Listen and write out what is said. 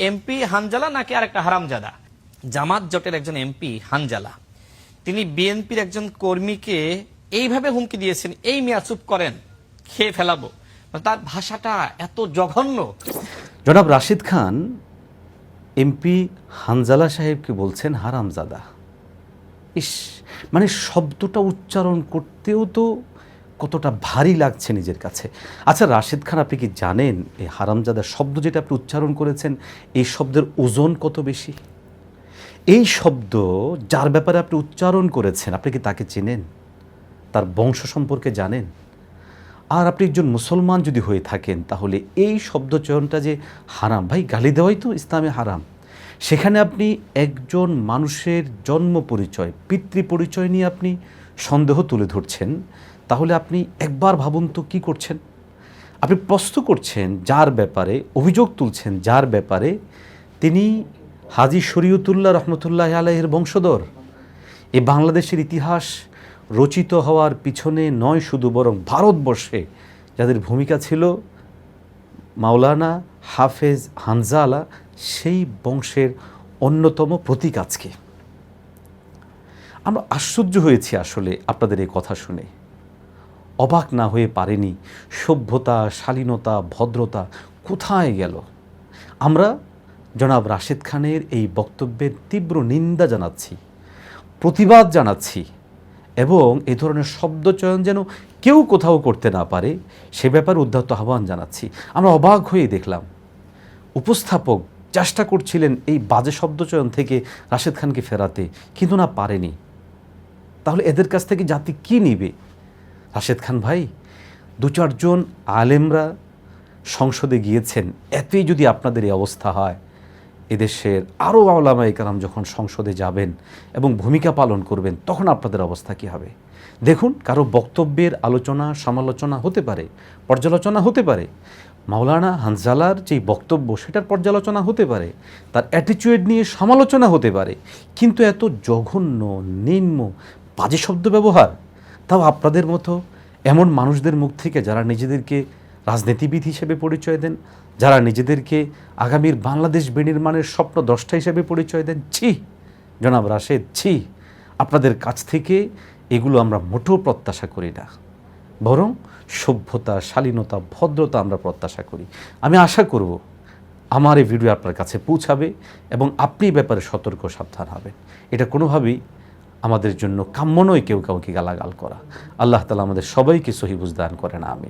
MP Hanzala নাকি আরেকটা হারামজাদা? জামাত জোটের একজন এমপি হানজালা, তিনি বিএনপির একজন কর্মীকে এইভাবে হুমকি দিয়েছেন, এই মিয়া চুপ করেন, খেয়ে ফেলাবো। তার ভাষাটা এত জঘন্য। জনাব রাশিদ খান এমপি হানজালা সাহেবকে বলছেন হারামজাদা। ইস, মানে শব্দটা উচ্চারণ করতেও তো কতটা ভারী লাগছে নিজের কাছে। আচ্ছা রাশিদ খান, আপনি কি জানেন এই হারামজাদা শব্দ যেটা আপনি উচ্চারণ করেছেন, এই শব্দের ওজন কত বেশি? এই শব্দ যার ব্যাপারে আপনি উচ্চারণ করেছেন, আপনি কি তাকে চেনেন? তার বংশ সম্পর্কে জানেন? আর আপনি একজন মুসলমান যদি হয়ে থাকেন, তাহলে এই শব্দচয়নটা যে হারাম, ভাই গালি দেওয়াই তো ইসলামে হারাম। সেখানে আপনি একজন মানুষের জন্ম পরিচয়, পিতৃ পরিচয় নিয়ে আপনি সন্দেহ তুলে ধরছেন, তাহলে আপনি একবার ভাবুন তো কী করছেন। আপনি প্রশ্ন করছেন যার ব্যাপারে, অভিযোগ তুলছেন যার ব্যাপারে তিনি হাজী শরীয়তুল্লাহ রহমতুল্লাহ আলাইহির বংশধর। এই বাংলাদেশের ইতিহাস রচিত হওয়ার পিছনে নয় শুধু, বরং ভারতবর্ষে যাদের ভূমিকা ছিল, মাওলানা হাফেজ হানজালা সেই বংশের অন্যতম প্রতীক। আজকে আমরা আশ্চর্য হয়েছি আসলে আপনাদের এই কথা শুনে, অবাক না হয়ে পারেনি। সভ্যতা, শালীনতা, ভদ্রতা কোথায় গেল? আমরা জনাব রাশেদ খানের এই বক্তব্যের তীব্র নিন্দা জানাচ্ছি, প্রতিবাদ জানাচ্ছি, এবং এ ধরনের শব্দচয়ন যেন কেউ কোথাও করতে না পারে সে ব্যাপারে উদ্ধত আহ্বান জানাচ্ছি। আমরা অবাক হয়ে দেখলাম উপস্থাপক চেষ্টা করছিলেন এই বাজে শব্দচয়ন থেকে রাশেদ খানকে ফেরাতে, কিন্তু না পারেনি। তাহলে এদের কাছ থেকে জাতি কি নিবে? রাশেদ খান ভাই, দু চারজন আলেমরা সংসদে গিয়েছেন, এতেই যদি আপনাদের এই অবস্থা হয়, এদেশের আরও ওলামায়ে কেরাম যখন সংসদে যাবেন এবং ভূমিকা পালন করবেন, তখন আপনাদের অবস্থা কী হবে? দেখুন, কারো বক্তব্যের আলোচনা সমালোচনা হতে পারে, পর্যালোচনা হতে পারে। মাওলানা হানজালার যেই বক্তব্য, সেটার পর্যালোচনা হতে পারে, তার অ্যাটিচিউড নিয়ে সমালোচনা হতে পারে, কিন্তু এত জঘন্য, নিম্ন, বাজে শব্দ ব্যবহার, তাও আপনাদের মতো এমন মানুষদের মুখ থেকে, যারা নিজেদেরকে রাজনীতিবিদ হিসেবে পরিচয় দেন, যারা নিজেদেরকে আগামীর বাংলাদেশ বিনির্মাণের স্বপ্নদ্রষ্টা হিসেবে পরিচয় দেন, ছি জনাব রাশেদ, ছি। আপনাদের কাছ থেকে এগুলো আমরা মোটেও প্রত্যাশা করি না, বরং সভ্যতা, শালীনতা, ভদ্রতা আমরা প্রত্যাশা করি। আমি আশা করব আমার এই ভিডিও আপনার কাছে পৌঁছাবে এবং আপনি ব্যাপারে সতর্ক সাবধান হবেন। এটা কোনোভাবেই আমাদের জন্য কাম্য নয় কেউ কাউকে গালাগাল করা। আল্লাহ তাআলা আমাদের সবাইকে সহি বুঝ দান করেন, আমিন।